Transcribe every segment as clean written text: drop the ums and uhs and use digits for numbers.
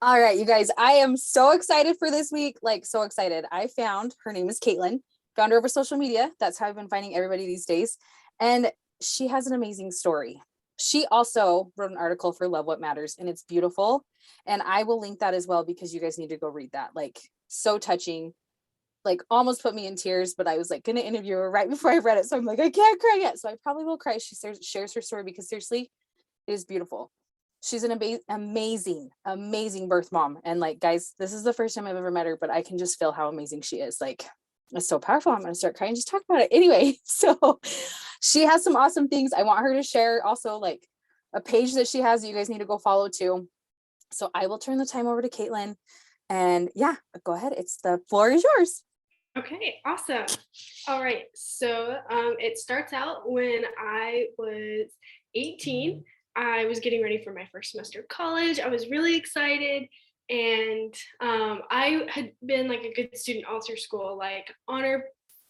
All right, you guys, I am so excited for this week. Like, so excited. I found her name is Kaytlin, found her over social media. That's how I've been finding everybody these days. And she has an amazing story. She also wrote an article for Love What Matters, and it's beautiful. And I will link that as well because you guys need to go read that. Like, so touching, like, almost put me in tears, but I was like, going to interview her right before I read it. So I'm like, I can't cry yet. So I probably will cry. She shares her story because seriously, it is beautiful. She's an amazing birth mom. And like, guys, this is the first time I've ever met her, but I can just feel how amazing she is. Like, it's so powerful. I'm going to start crying just talk about it. Anyway, so she has some awesome things. I want her to share also like a page that she has that you guys need to go follow too. So I will turn the time over to Kaytlin. And yeah, go ahead. The floor is yours. Okay, awesome. All right, so it starts out when I was 18. I was getting ready for my first semester of college. I was really excited, and I had been like a good student all through school, like honor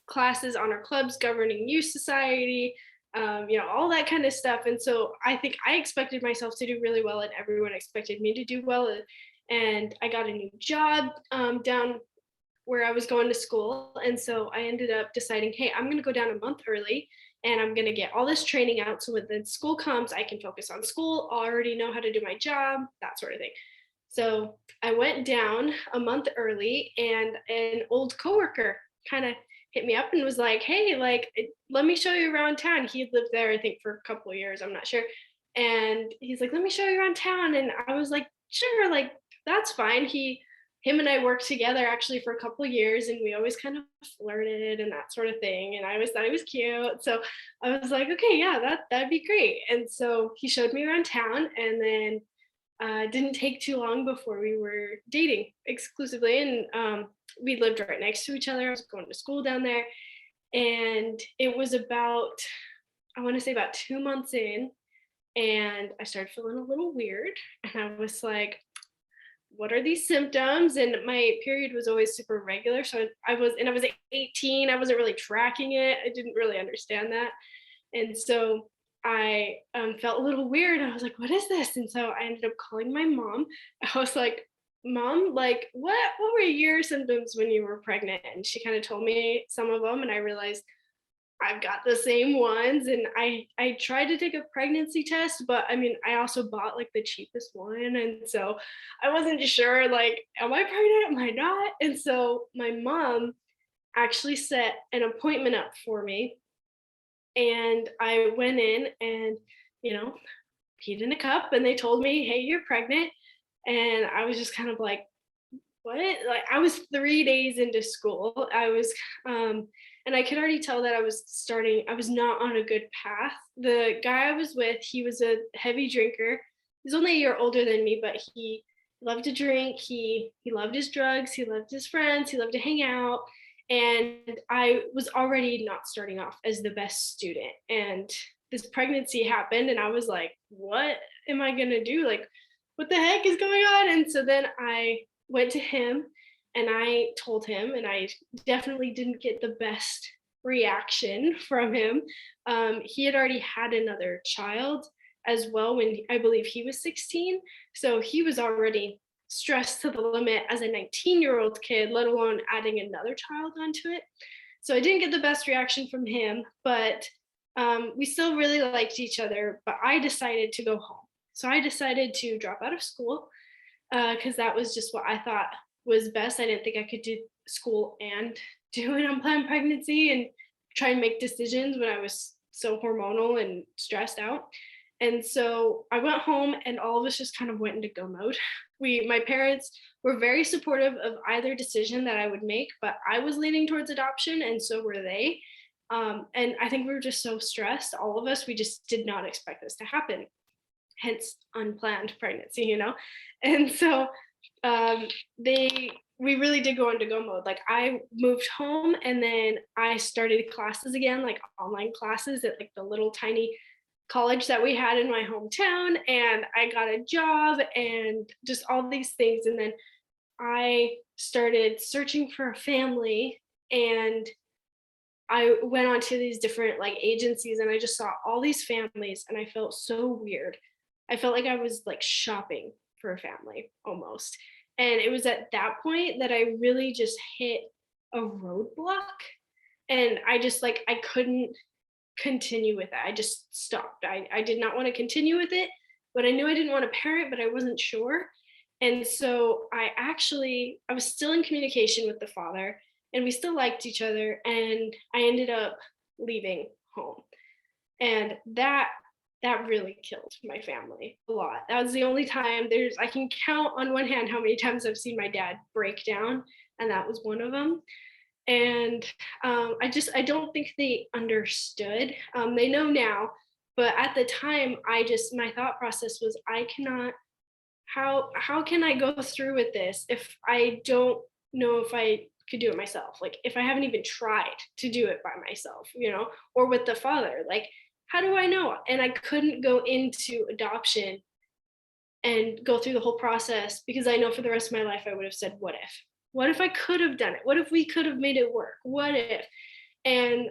classes, honor clubs, governing youth society, all that kind of stuff. And so I think I expected myself to do really well, and everyone expected me to do well. And I got a new job down where I was going to school. And so I ended up deciding, hey, I'm going to go down a month early and I'm going to get all this training out. So when the school comes, I can focus on school, already know how to do my job, that sort of thing. So I went down a month early, and an old coworker kind of hit me up and was like, hey, like, let me show you around town. He lived there, I think, for a couple of years. I'm not sure. And he's like, let me show you around town. And I was like, sure, like, that's fine. Him and I worked together actually for a couple of years, and we always kind of flirted and that sort of thing. And I always thought he was cute. So I was like, okay, yeah, that'd be great. And so he showed me around town, and then didn't take too long before we were dating exclusively. And we lived right next to each other. I was going to school down there. And it was about, I want to say about 2 months in, and I started feeling a little weird. And I was like, what are these symptoms? And my period was always super regular. So I was 18. I wasn't really tracking it. I didn't really understand that. And so I felt a little weird. I was like, what is this? And so I ended up calling my mom. I was like, Mom, like, what were your symptoms when you were pregnant? And she kind of told me some of them. And I realized I've got the same ones. And I tried to take a pregnancy test, but I mean, I also bought like the cheapest one. And so I wasn't sure, like, am I pregnant? Am I not? And so my mom actually set an appointment up for me. And I went in and, you know, peed in a cup, and they told me, hey, you're pregnant. And I was just kind of like, what? Like, I was 3 days into school. And I could already tell that I was not on a good path. The guy I was with, he was a heavy drinker. He's only a year older than me, but he loved to drink. He loved his drugs. He loved his friends. He loved to hang out. And I was already not starting off as the best student. And this pregnancy happened, and I was like, what am I going to do? Like, what the heck is going on? And so then I went to him and I told him, and I definitely didn't get the best reaction from him. He had already had another child as well when I believe he was 16. So he was already stressed to the limit as a 19-year-old kid, let alone adding another child onto it. So I didn't get the best reaction from him, but we still really liked each other. But I decided to go home. So I decided to drop out of school because that was just what I thought was best. I didn't think I could do school and do an unplanned pregnancy and try and make decisions when I was so hormonal and stressed out. And so I went home, and all of us just kind of went into go mode. My parents were very supportive of either decision that I would make, but I was leaning towards adoption, and so were they. And I think we were just so stressed, all of us, we just did not expect this to happen. Hence unplanned pregnancy. And so we really did go into go mode. Like, I moved home, and then I started classes again, like online classes at like the little tiny college that we had in my hometown, and I got a job and just all these things. And then I started searching for a family, and I went on to these different like agencies, and I just saw all these families, and I felt so weird. I felt like I was like shopping for a family almost. And it was at that point that I really just hit a roadblock, and I just like I couldn't continue with it. I just stopped. I did not want to continue with it, but I knew I didn't want to parent, but I wasn't sure. And so I was still in communication with the father, and we still liked each other, and I ended up leaving home. And that really killed my family a lot. That was the only time I can count on one hand how many times I've seen my dad break down, and that was one of them. And I don't think they understood. They know now, but at the time, my thought process was, I cannot. How can I go through with this if I don't know if I could do it myself? Like if I haven't even tried to do it by myself, or with the father, like how do I know? And I couldn't go into adoption and go through the whole process because I know for the rest of my life I would have said, what if? What if I could have done it? What if we could have made it work? What if? And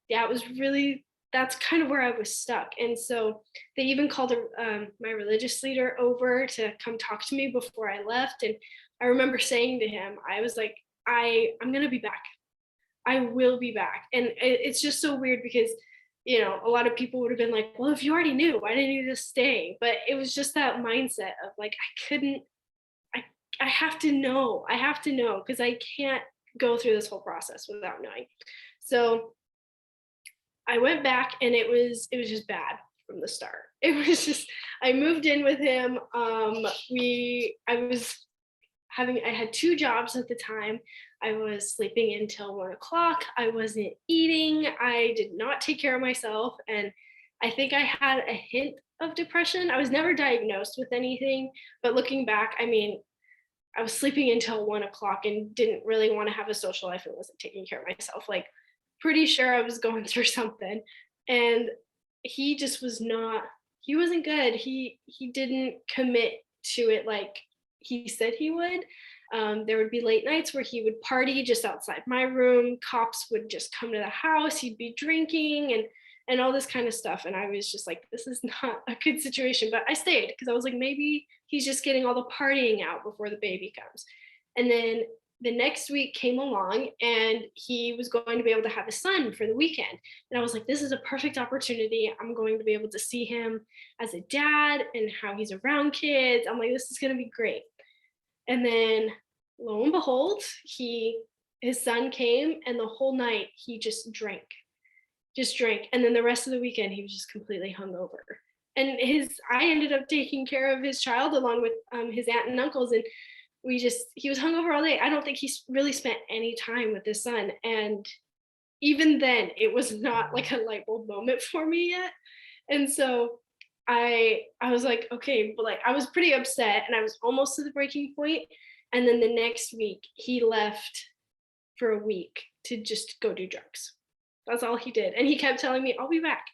yeah, it was really, that's kind of where I was stuck. And so they even called my religious leader over to come talk to me before I left. And I remember saying to him, I was like, I'm going to be back. I will be back. And it's just so weird because, a lot of people would have been like, well, if you already knew, why didn't you just stay? But it was just that mindset of like, I, I have to know. I have to know because I can't go through this whole process without knowing. So I went back, and it was just bad from the start. It was just, I moved in with him. I had two jobs at the time. I was sleeping until 1 o'clock. I wasn't eating. I did not take care of myself. And I think I had a hint of depression. I was never diagnosed with anything, but looking back, I mean, I was sleeping until 1 o'clock and didn't really want to have a social life and wasn't taking care of myself. Like, pretty sure I was going through something. And he just he wasn't good. He didn't commit to it like he said he would. There would be late nights where he would party just outside my room. Cops would just come to the house. He'd be drinking and all this kind of stuff. And I was just like, this is not a good situation. But I stayed because I was like, maybe he's just getting all the partying out before the baby comes. And then the next week came along, and he was going to be able to have his son for the weekend. And I was like, this is a perfect opportunity. I'm going to be able to see him as a dad and how he's around kids. I'm like, this is going to be great. And then lo and behold, his son came, and the whole night he just drank. And then the rest of the weekend he was just completely hungover. And I ended up taking care of his child along with his aunt and uncles, and he was hungover all day. I don't think he really spent any time with his son. And even then, it was not like a light bulb moment for me yet. And so I was like, okay, but like I was pretty upset, and I was almost to the breaking point. And then the next week he left for a week to just go do drugs. That's all he did. And he kept telling me, I'll be back.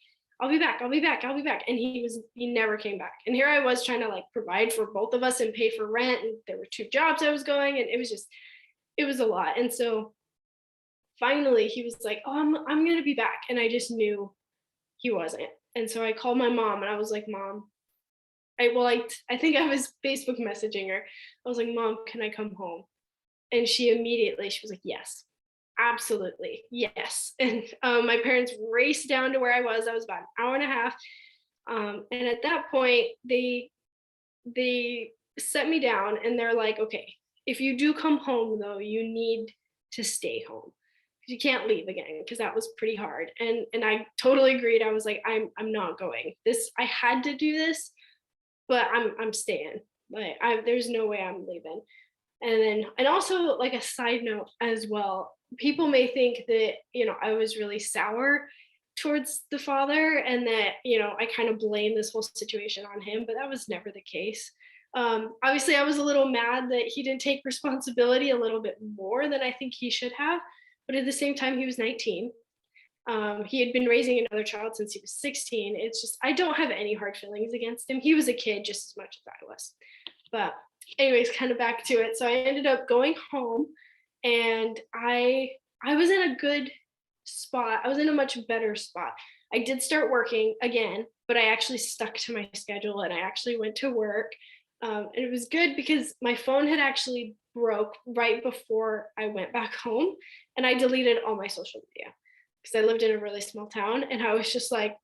I'll be back. I'll be back. I'll be back. And he never came back. And here I was trying to like provide for both of us and pay for rent. And there were two jobs I was going, and it was a lot. And so finally he was like, oh, I'm going to be back. And I just knew he wasn't. And so I called my mom, and I was like, Mom, I think I was Facebook messaging her. I was like, Mom, can I come home? And she was like, yes, absolutely, yes. And my parents raced down to where I was. I was about an hour and a half. And at that point, they set me down, and they're like, okay, if you do come home though, you need to stay home. You can't leave again, because that was pretty hard. And I totally agreed. I was like, I'm not going. I had to do this, but I'm staying. Like there's no way I'm leaving. And also, like, a side note as well, people may think that, I was really sour towards the father, and that, I kind of blame this whole situation on him, but that was never the case. Obviously I was a little mad that he didn't take responsibility a little bit more than I think he should have, but at the same time, he was 19. He had been raising another child since he was 16. It's just, I don't have any hard feelings against him. He was a kid just as much as I was. But anyways, kind of back to it. So I ended up going home, and I was in a good spot. I was in a much better spot. I did start working again, but I actually stuck to my schedule, and I actually went to work. And it was good because my phone had actually broke right before I went back home, and I deleted all my social media because I lived in a really small town, and I was just like,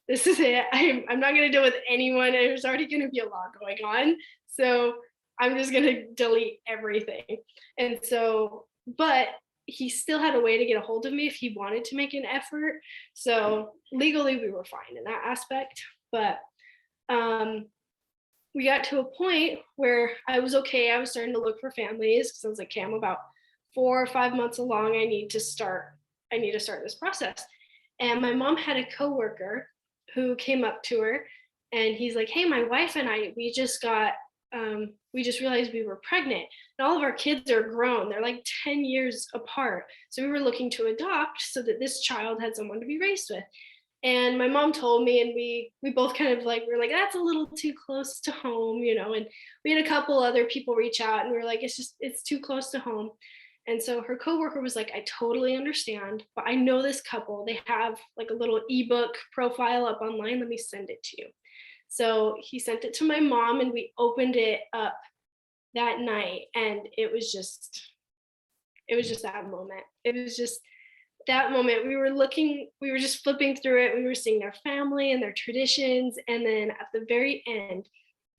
this is it. I'm not going to deal with anyone. There's already going to be a lot going on. So I'm just going to delete everything. And so, but he still had a way to get a hold of me if he wanted to make an effort. So legally, we were fine in that aspect. But um, we got to a point where I was okay. I was starting to look for families because I was like, okay, I'm about 4 or 5 months along. I need to start this process. And my mom had a coworker who came up to her and he's like, hey, my wife and I, we just realized we were pregnant and all of our kids are grown. They're like 10 years apart. So we were looking to adopt so that this child had someone to be raised with. And my mom told me, and we both kind of like, we were like, that's a little too close to home, you know. And we had a couple other people reach out, and we were like, it's too close to home. And so her coworker was like, I totally understand, but I know this couple. They have like a little ebook profile up online. Let me send it to you. So he sent it to my mom, and we opened it up that night, and it was just that moment. It was just that moment. We were just flipping through it. We were seeing their family and their traditions. And then at the very end,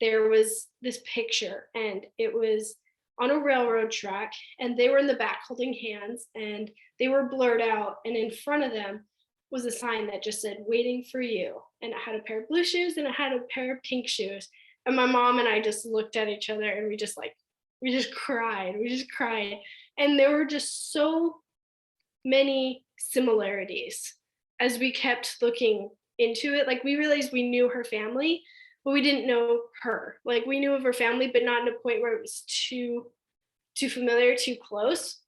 there was this picture, and it was on a railroad track, and they were in the back holding hands, and they were blurred out. And in front of them was a sign that just said, waiting for you. And it had a pair of blue shoes and it had a pair of pink shoes. And my mom and I just looked at each other and we just cried. We just cried. And there were just so many similarities as we kept looking into it. Like we realized we knew her family, but we didn't know her. Like we knew of her family, but not in a point where it was too familiar, too close.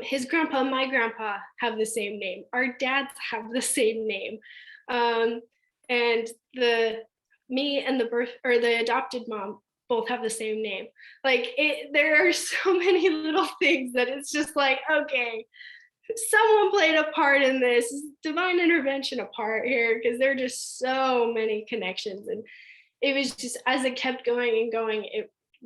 His grandpa and my grandpa have the same name. Our dads have the same name. Um, and me and the adopted mom both have the same name. Like there are so many little things that it's just like, okay, someone played a part in this, divine intervention a part here, because there are just so many connections. And it was just, as it kept going and going,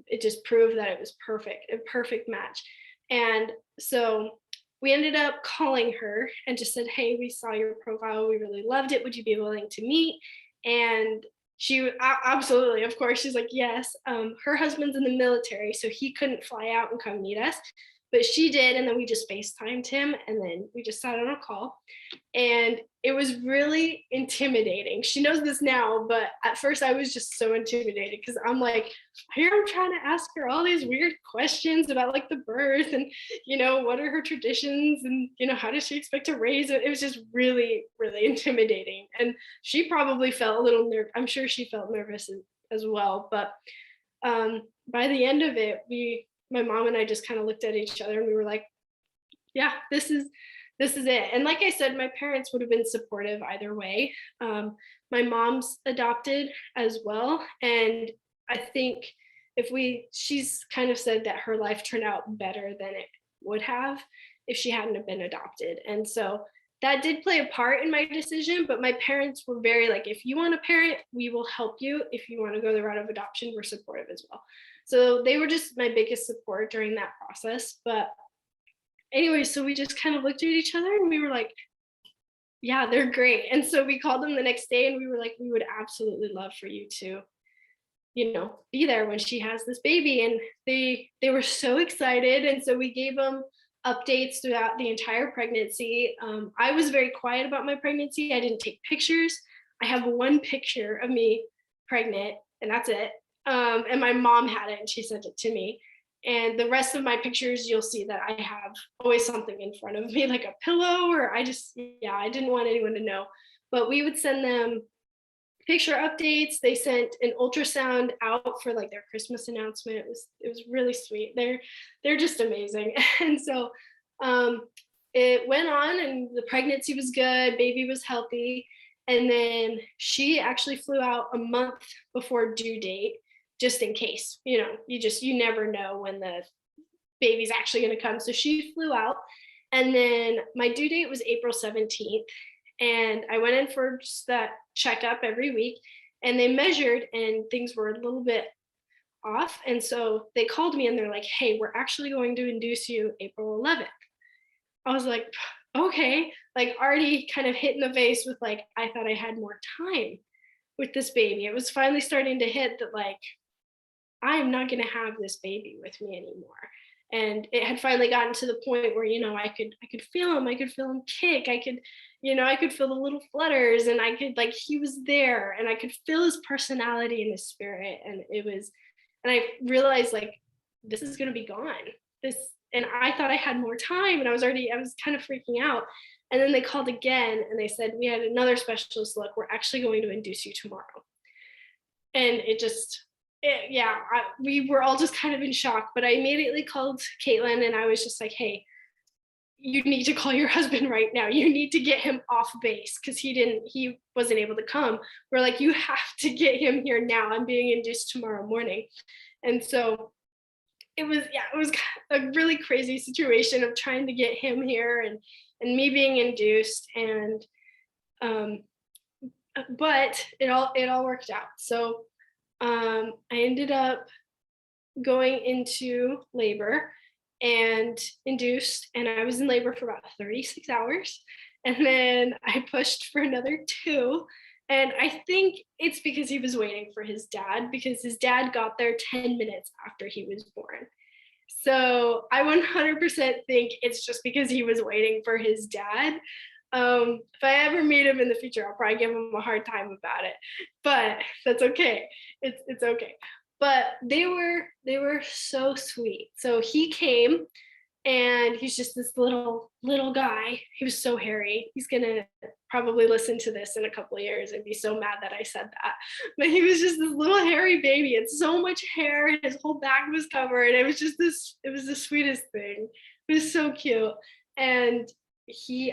it just proved that it was perfect, a perfect match. And so we ended up calling her and just said, hey, we saw your profile, we really loved it, would you be willing to meet? And she absolutely, of course, she's like, yes. Her husband's in the military, so he couldn't fly out and come meet us, but she did. And then we just FaceTimed him, and then we just sat on a call. And it was really intimidating. She knows this now, but at first I was just so intimidated because I'm like, here I'm trying to ask her all these weird questions about like the birth and, you know, what are her traditions and, you know, how does she expect to raise it? It was just really, really intimidating. And she probably felt a little nervous. I'm sure she felt nervous as well. But by the end of it, my mom and I just kind of looked at each other and we were like, yeah, this is it. And like I said, my parents would have been supportive either way. My mom's adopted as well. And I think she's kind of said that her life turned out better than it would have if she hadn't have been adopted. And so that did play a part in my decision, but my parents were very like, if you want a parent, we will help you. If you want to go the route of adoption, we're supportive as well. So they were just my biggest support during that process. But anyway, so we just kind of looked at each other and we were like, yeah, they're great. And so we called them the next day and we were like, we would absolutely love for you to, you know, be there when she has this baby. And they were so excited. And so we gave them updates throughout the entire pregnancy. I was very quiet about my pregnancy. I didn't take pictures. I have one picture of me pregnant, and that's it. And my mom had it and she sent it to me. And the rest of my pictures, you'll see that I have always something in front of me, like a pillow, or I didn't want anyone to know. But we would send them picture updates. They sent an ultrasound out for like their Christmas announcement. It was really sweet. They're just amazing. And so it went on and the pregnancy was good, baby was healthy. And then she actually flew out a month before due date, just in case, you know, you never know when the baby's actually going to come. So she flew out, and then my due date was April 17th. And I went in for just that checkup every week, and they measured and things were a little bit off. And so they called me and they're like, hey, we're actually going to induce you April 11th. I was like, okay, like already kind of hit in the face with like, I thought I had more time with this baby. It was finally starting to hit that like, I'm not going to have this baby with me anymore. And it had finally gotten to the point where, I could feel him kick. I could feel the little flutters and I could like, he was there and I could feel his personality and his spirit. And I realized like, this is going to be gone. This, and I thought I had more time and I was kind of freaking out. And then they called again and they said, we had another specialist look. We're actually going to induce you tomorrow. And we were all just kind of in shock. But I immediately called Kaytlin and I was just like, hey, you need to call your husband right now. You need to get him off base because he wasn't able to come. We're like, you have to get him here now. I'm being induced tomorrow morning. And so it was a really crazy situation of trying to get him here and me being induced. And but it all worked out. So I ended up going into labor and induced, and I was in labor for about 36 hours. And then I pushed for another 2. And I think it's because he was waiting for his dad, because his dad got there 10 minutes after he was born. So I 100% think it's just because he was waiting for his dad. If I ever meet him in the future, I'll probably give him a hard time about it, but that's okay. It's okay. But they were so sweet. So he came and he's just this little guy. He was so hairy. He's gonna probably listen to this in a couple of years and be so mad that I said that. But he was just this little hairy baby. And so much hair. His whole back was covered. It was the sweetest thing. It was so cute. And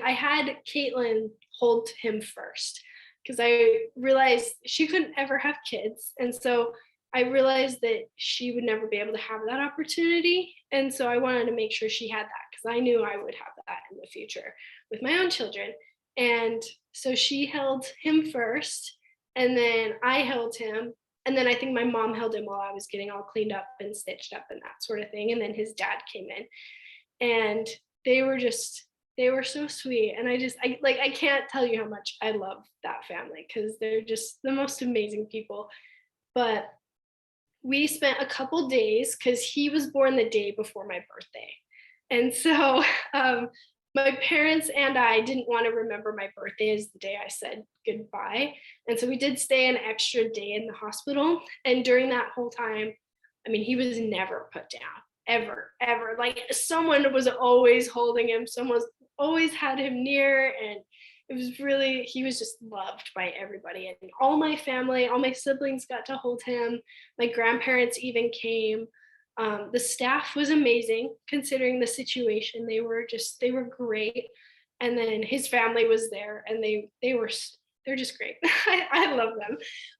I had Kaytlin hold him first because I realized she couldn't ever have kids. And so I realized that she would never be able to have that opportunity. And so I wanted to make sure she had that because I knew I would have that in the future with my own children. And so she held him first, and then I held him. And then I think my mom held him while I was getting all cleaned up and stitched up and that sort of thing. And then his dad came in and they were so sweet. And I can't tell you how much I love that family because they're just the most amazing people. But we spent a couple days because he was born the day before my birthday. And so my parents and I didn't want to remember my birthday as the day I said goodbye. And so we did stay an extra day in the hospital. And during that whole time, I mean, he was never put down, ever, ever. Like someone was always holding him, someone always had him near. And he was just loved by everybody. And all my family, all my siblings got to hold him. My grandparents even came. The staff was amazing considering the situation. They were great. And then his family was there and they're just great. I love them.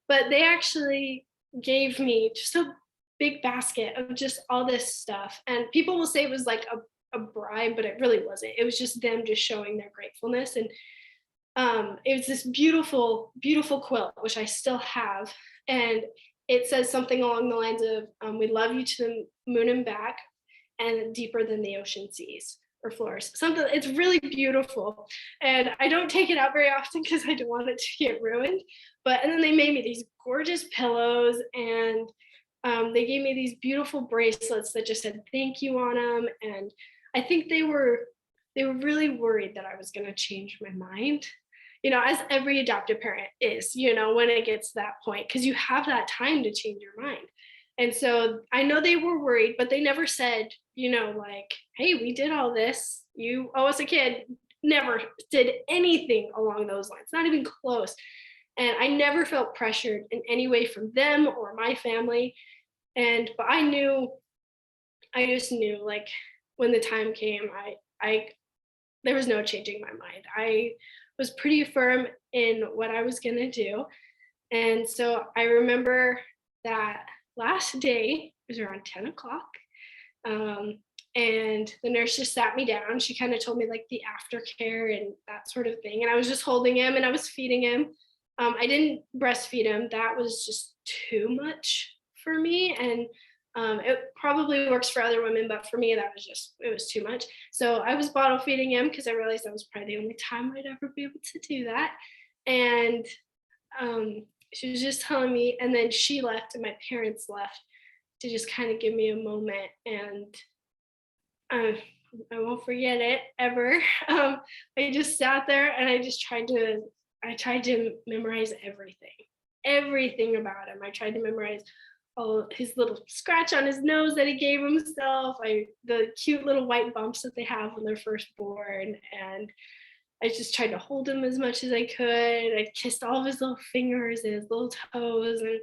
But they actually gave me just a big basket of just all this stuff. And people will say it was like a bribe, but it really wasn't. It was just them just showing their gratefulness. And it was this beautiful, beautiful quilt, which I still have. And it says something along the lines of, we love you to the moon and back and deeper than the ocean seas or floors. Something, it's really beautiful. And I don't take it out very often because I don't want it to get ruined. And then they made me these gorgeous pillows and they gave me these beautiful bracelets that just said thank you on them. And I think they were really worried that I was going to change my mind, as every adoptive parent is, when it gets to that point, because you have that time to change your mind. And so I know they were worried, but they never said, like, hey, we did all this. You owe us a kid. Never did anything along those lines, not even close. And I never felt pressured in any way from them or my family. But I just knew like when the time came, there was no changing my mind. I was pretty firm in what I was going to do. And so I remember that last day, it was around 10 o'clock. And the nurse just sat me down. She kind of told me like the aftercare and that sort of thing. And I was just holding him and I was feeding him. I didn't breastfeed him. That was just too much for me. And it probably works for other women, but for me, it was too much. So I was bottle feeding him because I realized that was probably the only time I'd ever be able to do that. And she was just telling me, and then she left, and my parents left to just kind of give me a moment. And um, I won't forget it ever. I just sat there and I tried to memorize everything about him. I tried to memorize all his little scratch on his nose that he gave himself, the cute little white bumps that they have when they're first born, and I just tried to hold him as much as I could. I kissed all of his little fingers and his little toes and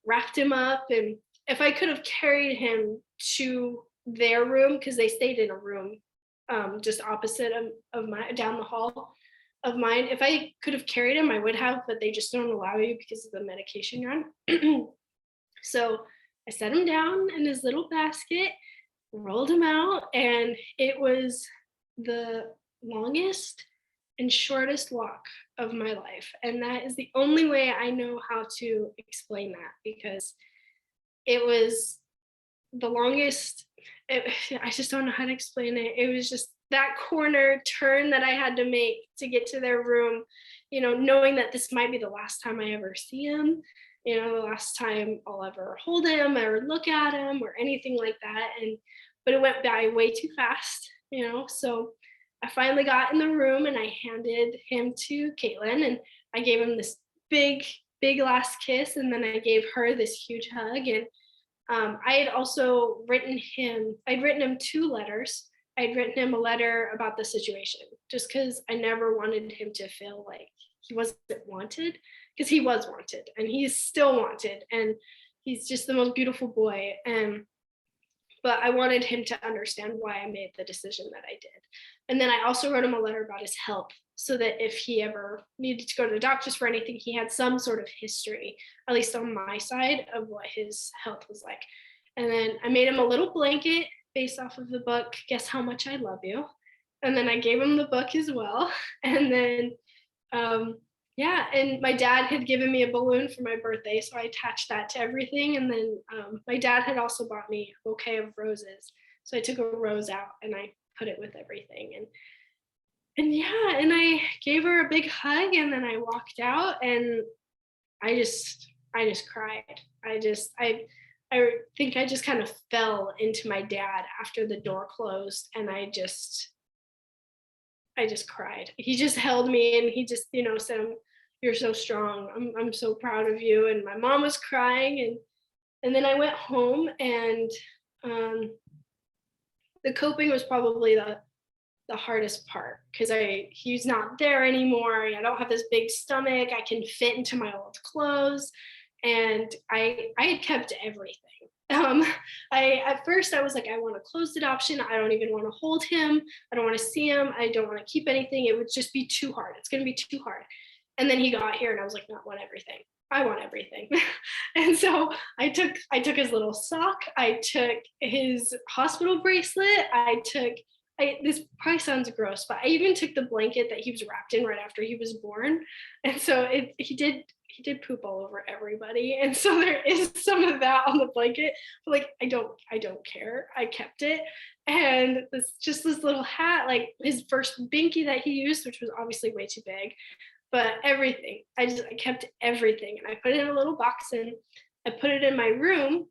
wrapped him up. And if I could have carried him to their room, because they stayed in a room just opposite of my down the hall of mine, if I could have carried him, I would have, but they just don't allow you because of the medication you're on. So I set him down in his little basket, rolled him out, and it was the longest and shortest walk of my life. And that is the only way I know how to explain that, because it was the longest. I just don't know how to explain it. It was just that corner turn that I had to make to get to their room, knowing that this might be the last time I ever see him, the last time I'll ever hold him or look at him or anything like that. But it went by way too fast, so I finally got in the room and I handed him to Kaytlin, and I gave him this big, big last kiss. And then I gave her this huge hug. And I'd written him 2 letters. I'd written him a letter about the situation, just because I never wanted him to feel like he wasn't wanted, because he was wanted and he's still wanted. And he's just the most beautiful boy. But I wanted him to understand why I made the decision that I did. And then I also wrote him a letter about his health, so that if he ever needed to go to the doctors for anything, he had some sort of history, at least on my side, of what his health was like. And then I made him a little blanket based off of the book, Guess How Much I Love You. And then I gave him the book as well. And then, yeah, and my dad had given me a balloon for my birthday, so I attached that to everything. And then my dad had also bought me a bouquet of roses, so I took a rose out and I put it with everything. And yeah, and I gave her a big hug, and then I walked out, and I just cried. I think I just kind of fell into my dad after the door closed, and I just cried. He just held me and he just, said, "You're so strong. I'm so proud of you." And my mom was crying, and then I went home, and the coping was probably the hardest part, because he's not there anymore. I don't have this big stomach. I can fit into my old clothes, and I had kept everything. At first I was like, I want a closed adoption. I don't even want to hold him. I don't want to see him. I don't want to keep anything. It would just be too hard. It's going to be too hard. And then he got here, and I was like, no, I want everything. I want everything. And so I took his little sock. I took his hospital bracelet. This probably sounds gross, but I even took the blanket that he was wrapped in right after he was born. And so he did poop all over everybody. And so there is some of that on the blanket, but like, I don't care. I kept it. And this little hat, like his first binky that he used, which was obviously way too big, but everything, I kept everything, and I put it in a little box, and I put it in my room.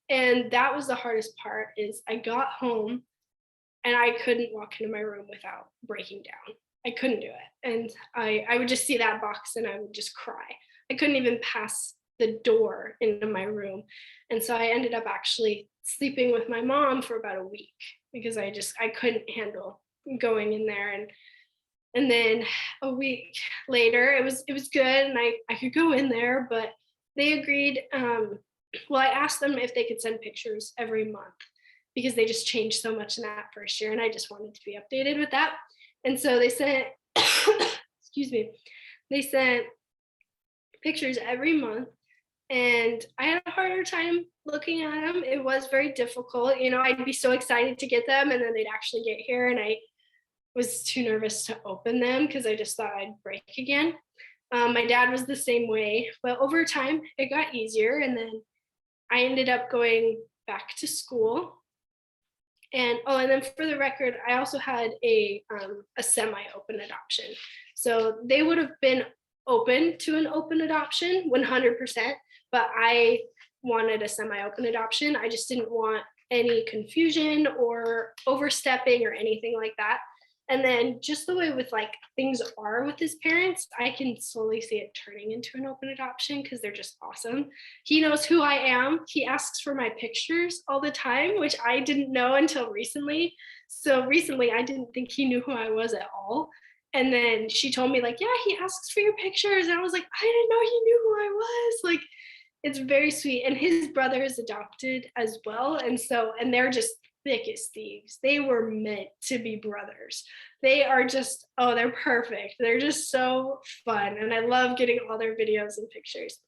And that was the hardest part, is I got home and I couldn't walk into my room without breaking down. I couldn't do it. And I would just see that box and I would just cry. I couldn't even pass the door into my room. And so I ended up actually sleeping with my mom for about a week, because I couldn't handle going in there. And then a week later, it was good, and I could go in there, but they agreed. Well, I asked them if they could send pictures every month, because they just changed so much in that first year, and I just wanted to be updated with that. And so they sent, excuse me, they sent pictures every month, and I had a harder time looking at them. It was very difficult. I'd be so excited to get them, and then they'd actually get here, and I was too nervous to open them because I just thought I'd break again. My dad was the same way, but over time it got easier. And then I ended up going back to school. And then for the record, I also had a semi-open adoption. So they would have been open to an open adoption 100%, but I wanted a semi-open adoption. I just didn't want any confusion or overstepping or anything like that. And then just the way with like things are with his parents, I can slowly see it turning into an open adoption because they're just awesome. He knows who I am. He asks for my pictures all the time, which I didn't know until recently. So recently I didn't think he knew who I was at all. And then she told me, like, yeah, he asks for your pictures. And I was like, I didn't know he knew who I was. Like, it's very sweet. And his brother is adopted as well. And they're just thick as thieves. They were meant to be brothers. They are just, oh, they're perfect. They're just so fun. And I love getting all their videos and pictures.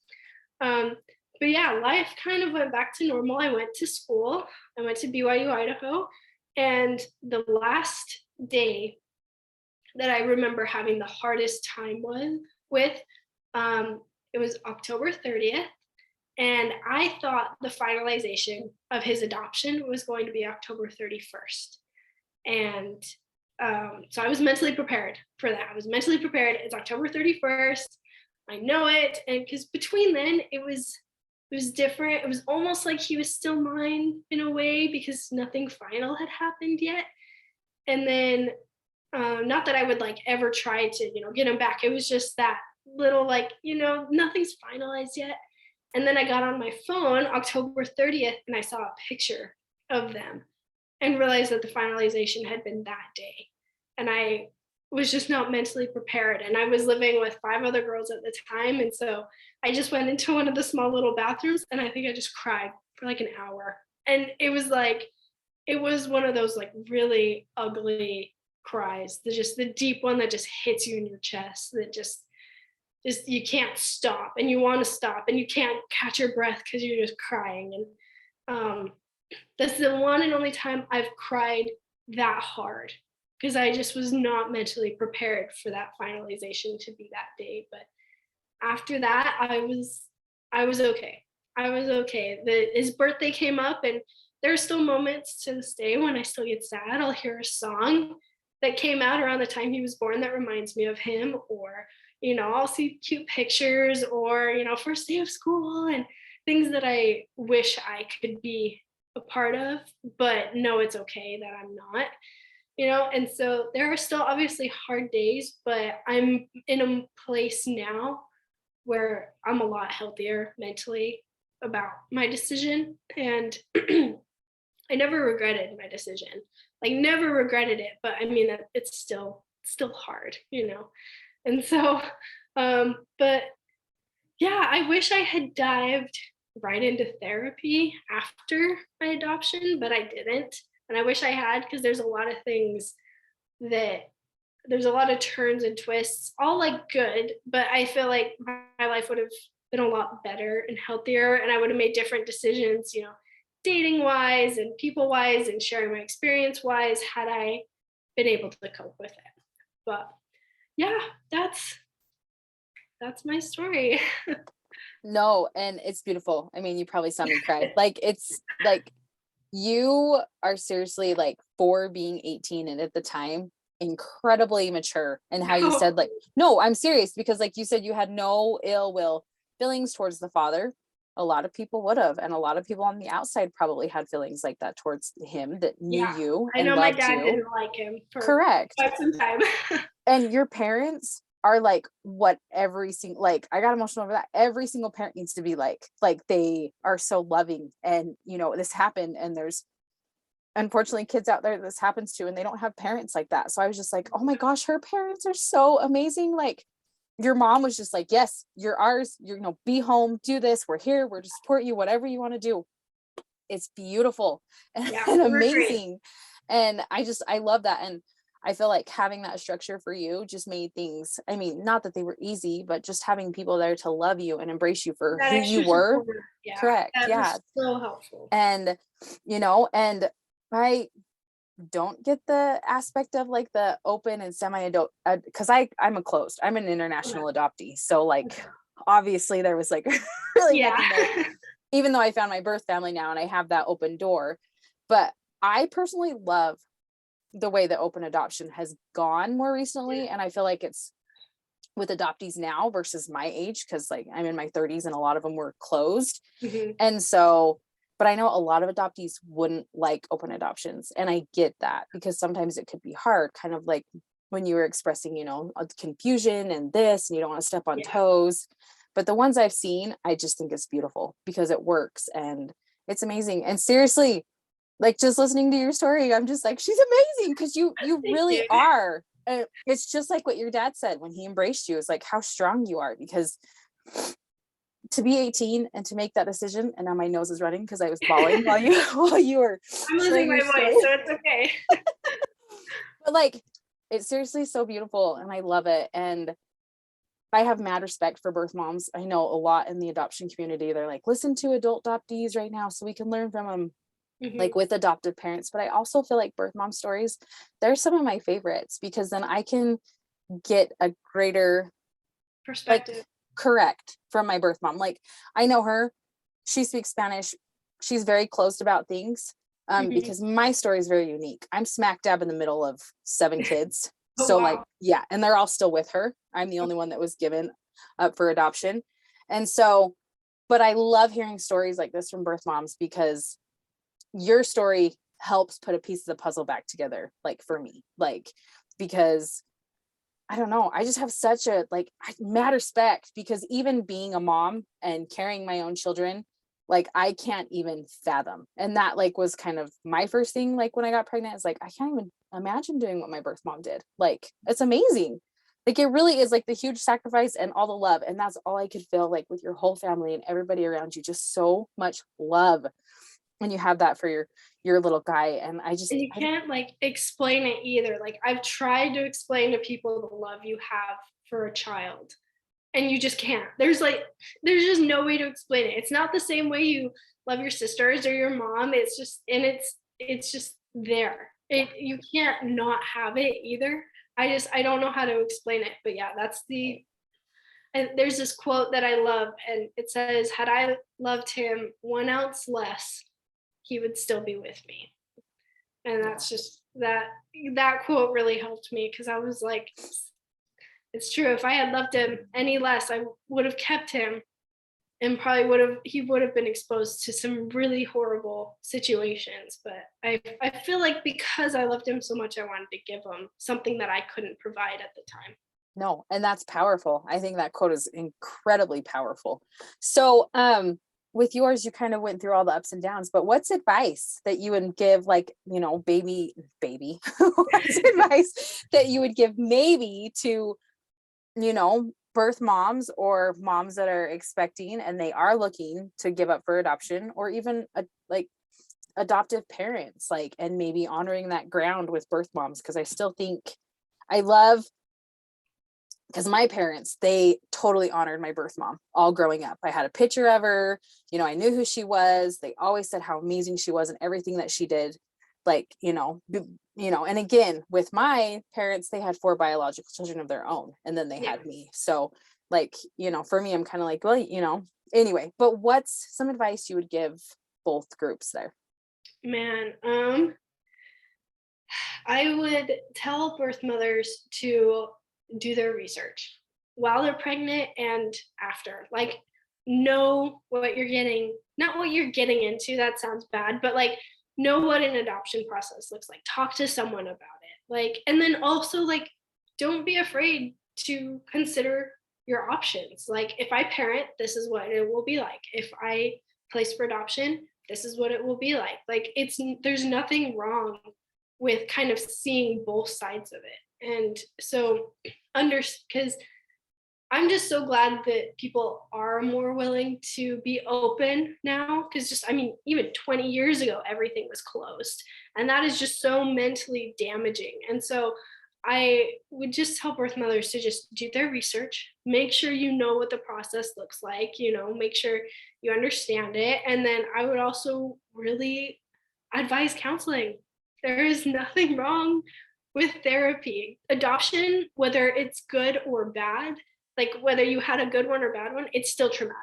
Um, but yeah, life kind of went back to normal. I went to school. I went to BYU, Idaho. And the last day that I remember having the hardest time with, it was October 30th. And I thought the finalization of his adoption was going to be October 31st. And so I was mentally prepared for that. I was mentally prepared. It's October 31st. I know it. And because between then it was different. It was almost like he was still mine in a way because nothing final had happened yet. And then not that I would like ever try to, get him back. It was just that little like, nothing's finalized yet. And then I got on my phone October 30th and I saw a picture of them and realized that the finalization had been that day. And I was just not mentally prepared. And I was living with 5 other girls at the time. And so I just went into one of the small little bathrooms and I think I just cried for like an hour. And it was one of those like really ugly cries, the deep one that just hits you in your chest, that just you can't stop and you want to stop and you can't catch your breath because you're just crying. And that's the one and only time I've cried that hard because I just was not mentally prepared for that finalization to be that day. But after that, I was okay. I was okay. His birthday came up, and there are still moments to this day when I still get sad. I'll hear a song that came out around the time he was born that reminds me of him, or I'll see cute pictures, or first day of school and things that I wish I could be a part of, but no, it's okay that I'm not. And so there are still obviously hard days, but I'm in a place now where I'm a lot healthier mentally about my decision. And I never regretted my decision, like never regretted it, but I mean, it's still hard. And so, but yeah, I wish I had dived right into therapy after my adoption, but I didn't. And I wish I had, because there's a lot of things there's a lot of turns and twists, all like good, but I feel like my life would have been a lot better and healthier, and I would have made different decisions, dating wise and people wise and sharing my experience wise, had I been able to cope with it. But yeah, that's my story. No, and it's beautiful. I mean, you probably saw me cry. Like, it's like you are seriously, like, for being 18 and at the time incredibly mature. And how you said, like, no, I'm serious, because like you said, you had no ill will feelings towards the father. A lot of people would have, and a lot of people on the outside probably had feelings like that towards him that knew Yeah, you I and know my loved dad you. didn't like him for Correct. quite some time. And your parents are like what every single, like, I got emotional over that. Every single parent needs to be like they are so loving. And this happened, and there's unfortunately kids out there this happens to, and they don't have parents like that. So I was just like, oh my gosh, her parents are so amazing. Like, your mom was just like, yes, you're ours, be home, do this, we're here, we're to support you, whatever you want to do. It's beautiful Yeah, and we were great. amazing. And I love that. And I feel like having that structure for you just made things, I mean, not that they were easy, but just having people there to love you and embrace you for That who extra you were. support, yeah, Correct. that Yeah. was so helpful. And and I don't get the aspect of like the open and semi-adult, because I'm an international adoptee, so like obviously there was like really Yeah. nothing there. even though I found my birth family now and I have that open door. But I personally love the way that open adoption has gone more recently. And I feel like it's with adoptees now versus my age, because like I'm in my 30s and a lot of them were closed. Mhm. And so, but I know a lot of adoptees wouldn't like open adoptions. And I get that because sometimes it could be hard, kind of like when you were expressing, you know, confusion and this, and you don't want to step on Yeah. toes. But the ones I've seen, I just think it's beautiful because it works and it's amazing. And seriously, like just listening to your story, I'm just like, she's amazing because you Thank really you. are. It's just like what your dad said when he embraced you. It's like how strong you are, because to be 18 and to make that decision, and now my nose is running because I was bawling while you while you were I'm losing sharing my your story. voice, so it's okay. But like, it's seriously so beautiful and I love it. And I have mad respect for birth moms. I know a lot in the adoption community. They're like, listen to adult adoptees right now so we can learn from them, Mhm. like with adoptive parents. But I also feel like birth mom stories, they're some of my favorites because then I can get a greater, like, Perspective. correct from my birth mom. Like, I know her, she speaks Spanish, she's very closed about things. Mhm. Because my story is very unique. I'm smack dab in the middle of 7 kids. Oh, So like, wow. yeah, and they're all still with her. I'm the only one that was given up for adoption. And so, but I love hearing stories like this from birth moms because your story helps put a piece of the puzzle back together, like for me, like, because I don't know, I just have such a like mad respect because even being a mom and carrying my own children, like I can't even fathom. And that like was kind of my first thing, like when I got pregnant, it's like I can't even imagine doing what my birth mom did. Like it's amazing. Like it really is like the huge sacrifice and all the love. And that's all I could feel like with your whole family and everybody around you, just so much love. And you have that for your little guy. And I just And you can't like explain it either. Like I've tried to explain to people the love you have for a child, and you just can't. There's just no way to explain it. It's not the same way you love your sisters or your mom. It's just and it's just there. yeah. You can't not have it either. I don't know how to explain it, but yeah, that's the and there's this quote that I love, and it says, "Had I loved him 1 ounce less, he would still be with me." And Yeah. that's just that quote really helped me because I was like, it's true. If I had loved him any less, I would have kept him and probably he would have been exposed to some really horrible situations. But I feel like because I loved him so much, I wanted to give him something that I couldn't provide at the time. No, and that's powerful. I think that quote is incredibly powerful. So, with yours, you kind of went through all the ups and downs, but what's advice that you would give, like, you know, baby, what's advice that you would give maybe to, you know, birth moms or moms that are expecting and they are looking to give up for adoption, or even like adoptive parents, like, and maybe honoring that ground with birth moms? Because I still think I love, because my parents, they totally honored my birth mom all growing up. I had a picture of her, you know, I knew who she was. They always said how amazing she was and everything that she did. Like, you know, and again, with my parents, they had 4 biological children of their own, and then they Yeah, had me. So like, you know, for me, I'm kind of like, well, you know, anyway, but what's some advice you would give both groups there? man. I would tell birth mothers to do their research while they're pregnant and after. Like, know what you're getting, not what you're getting into, that sounds bad, but like, know what an adoption process looks like. Talk to someone about it. Like, and then also, like, don't be afraid to consider your options. Like, if I parent, this is what it will be like. If I place for adoption, this is what it will be like. Like, there's nothing wrong with kind of seeing both sides of it. And so because I'm just so glad that people are more willing to be open now. Because just, I mean, even 20 years ago, everything was closed. And that is just so mentally damaging. And so I would just tell birth mothers to just do their research, make sure you know what the process looks like, make sure you understand it. And then I would also really advise counseling. There is nothing wrong with therapy. Adoption, whether it's good or bad, like whether you had a good one or bad one, it's still traumatic.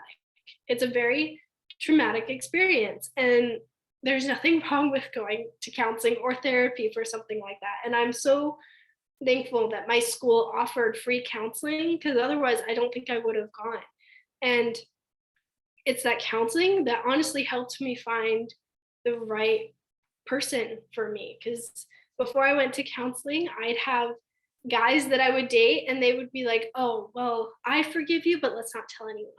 It's a very traumatic experience. And there's nothing wrong with going to counseling or therapy for something like that. And I'm so thankful that my school offered free counseling, because otherwise I don't think I would have gone. And it's that counseling that honestly helped me find the right person for me. Because before I went to counseling, I'd have guys that I would date and they would be like, oh, well, I forgive you, but let's not tell anyone.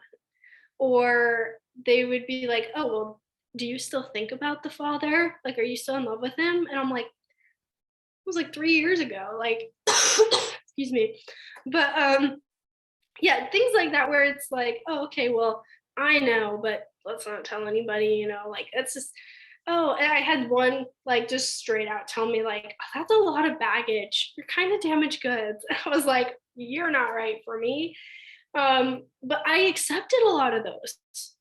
Or they would be like, oh, well, do you still think about the father? Like, are you still in love with him? And I'm like, it was like 3 years ago. Like, excuse me. But yeah, things like that where it's like, oh, okay, well, I know, but let's not tell anybody, like it's just, oh, and I had one like just straight out tell me, like, oh, that's a lot of baggage. You're kind of damaged goods. I was like, you're not right for me. But I accepted a lot of those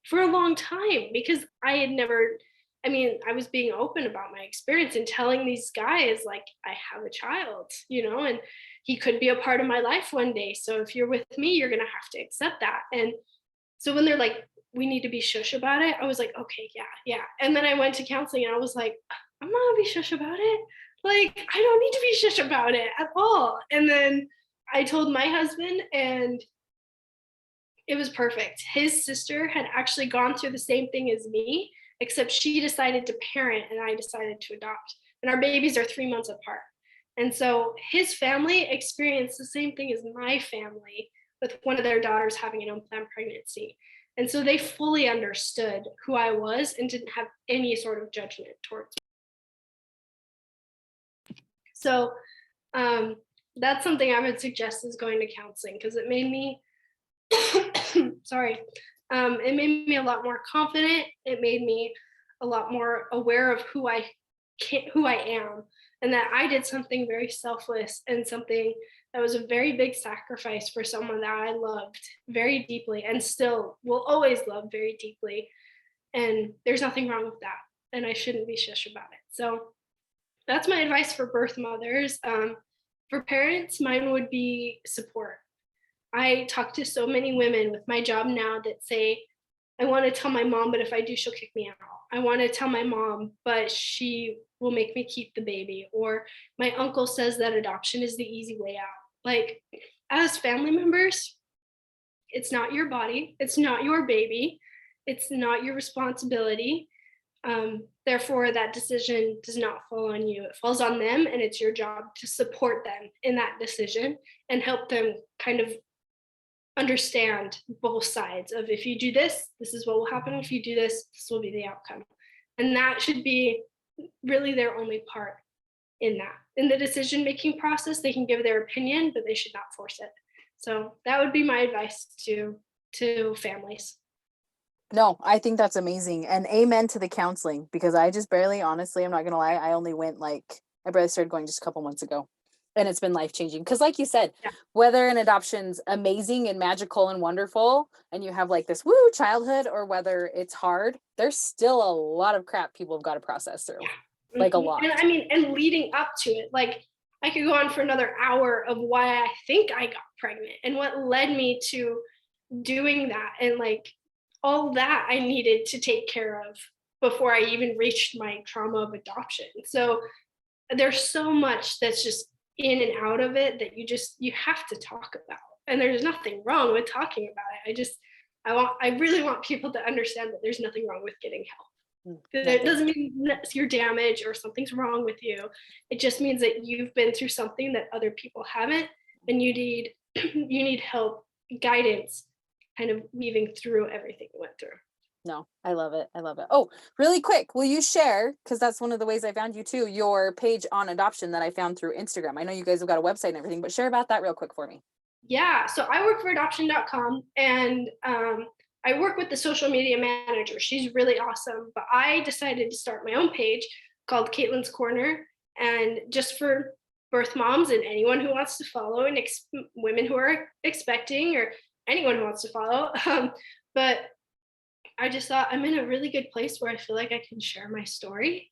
for a long time because I had never, I mean, I was being open about my experience and telling these guys, like, I have a child, and he could be a part of my life one day. So if you're with me, you're going to have to accept that. And so when they're like, we need to be shush about it, I was like, okay, yeah, yeah. And then I went to counseling and I was like, I'm not gonna be shush about it. Like, I don't need to be shush about it at all. And then I told my husband, and it was perfect. His sister had actually gone through the same thing as me, except she decided to parent and I decided to adopt. And our babies are 3 months apart. And so his family experienced the same thing as my family, with one of their daughters having an unplanned pregnancy. And so they fully understood who I was and didn't have any sort of judgment towards me. So that's something I would suggest, is going to counseling, because it made me sorry, it made me a lot more confident. It made me a lot more aware of who I am, and that I did something very selfless and something that was a very big sacrifice for someone that I loved very deeply and still will always love very deeply. And there's nothing wrong with that, and I shouldn't be shush about it. So that's my advice for birth mothers. For parents, mine would be support. I talk to so many women with my job now that say, I want to tell my mom, but if I do, she'll kick me out. I want to tell my mom, but she will make me keep the baby. Or my uncle says that adoption is the easy way out. Like, as family members, it's not your body, it's not your baby, it's not your responsibility. Therefore, that decision does not fall on you. It falls on them, and it's your job to support them in that decision and help them kind of understand both sides of, if you do this, this is what will happen. If you do this, this will be the outcome. And that should be really their only part in that. In the decision-making process, they can give their opinion, but they should not force it. So that would be my advice to families. No, I think that's amazing. And amen to the counseling, because I just barely, honestly, I'm not going to lie, I only went I barely started going just a couple months ago. And it's been life-changing. Because like you said, Yeah. whether an adoption's amazing and magical and wonderful, and you have like this woo childhood, or whether it's hard, there's still a lot of crap people have got to process through. Yeah. Like a lot. And I mean, and leading up to it, like, I could go on for another hour of why I think I got pregnant and what led me to doing that, and like all that I needed to take care of before I even reached my trauma of adoption. So there's so much that's just in and out of it that you have to talk about. And there's nothing wrong with talking about it. I really want people to understand that there's nothing wrong with getting help. It doesn't mean that you're damaged or something's wrong with you. It just means that you've been through something that other people haven't, and you need help, guidance, kind of weaving through everything you went through. No, I love it. I love it. Oh, really quick, will you share, because that's one of the ways I found you too, your page on adoption that I found through Instagram? I know you guys have got a website and everything, but share about that real quick for me. Yeah, so I work for adoption.com, and I work with the social media manager. She's really awesome, but I decided to start my own page called Kaytlin's Corner, and just for birth moms and anyone who wants to follow, and women who are expecting, or anyone who wants to follow. But I just thought, I'm in a really good place where I feel like I can share my story,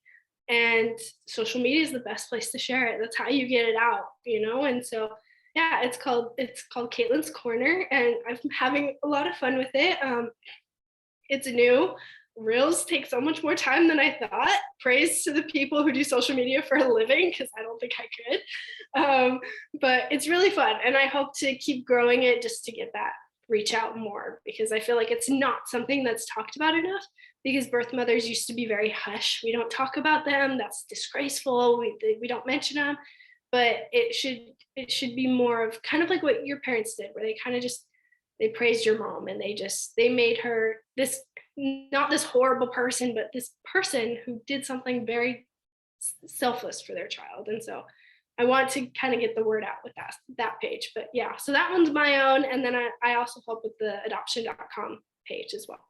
and social media is the best place to share it. That's how you get it out, And so, yeah, it's called Kaytlin's Corner, and I'm having a lot of fun with it. It's new. reels take so much more time than I thought. Praise to the people who do social media for a living, because I don't think I could. But it's really fun. And I hope to keep growing it just to get that reach out more, because I feel like it's not something that's talked about enough, because birth mothers used to be very hush. We don't talk about them. That's disgraceful. We don't mention them. But it should be more of kind of like what your parents did, where they kind of just they praised your mom, and they made her this, not this horrible person, but this person who did something very selfless for their child. And so I want to kind of get the word out with that page. But yeah, so that one's my own. And then I also help with the adoption.com page as well.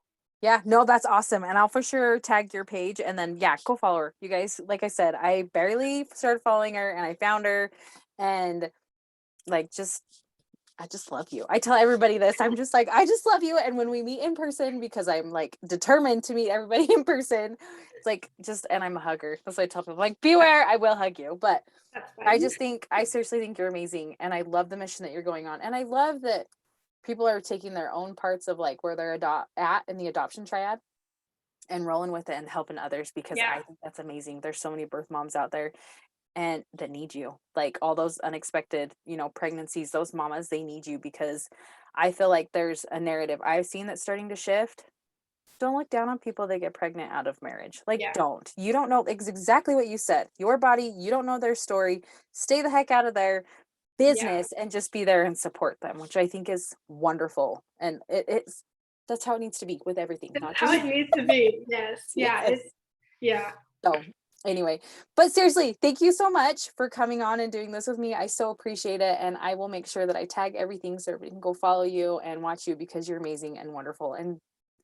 Yeah, no, that's awesome. And I'll for sure tag your page, and then yeah, go follow her. You guys, like I said, I barely started following her and I found her, and like I just love you. I tell everybody this. I'm just like, I just love you. And when we meet in person, because I'm like determined to meet everybody in person, it's like just, and I'm a hugger. That's what I tell people, like, beware, I will hug you. But I seriously think you're amazing. And I love the mission that you're going on. And I love that people are taking their own parts of like where they're at in the adoption triad and rolling with it and helping others, because I think that's amazing. There's so many birth moms out there and that need you, like all those unexpected, pregnancies, those mamas, they need you, because I feel like there's a narrative I've seen that's starting to shift. Don't look down on people that get pregnant out of marriage. Like, don't. You don't know exactly what you said. Your body, you don't know their story. Stay the heck out of their business and just be there and support them, which I think is wonderful. And that's how it needs to be with everything. That's how it needs to be. Yes. Yeah. So anyway, but seriously, thank you so much for coming on and doing this with me. I so appreciate it. And I will make sure that I tag everything so everybody can go follow you and watch you, because you're amazing and wonderful. And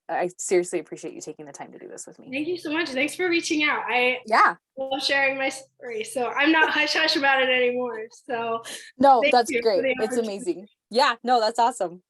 I seriously appreciate you taking the time to do this with me. Thank you so much. Thanks for reaching out. I love sharing my story. So I'm not hush hush about it anymore. So no, that's great. It's amazing. Yeah, no, that's awesome.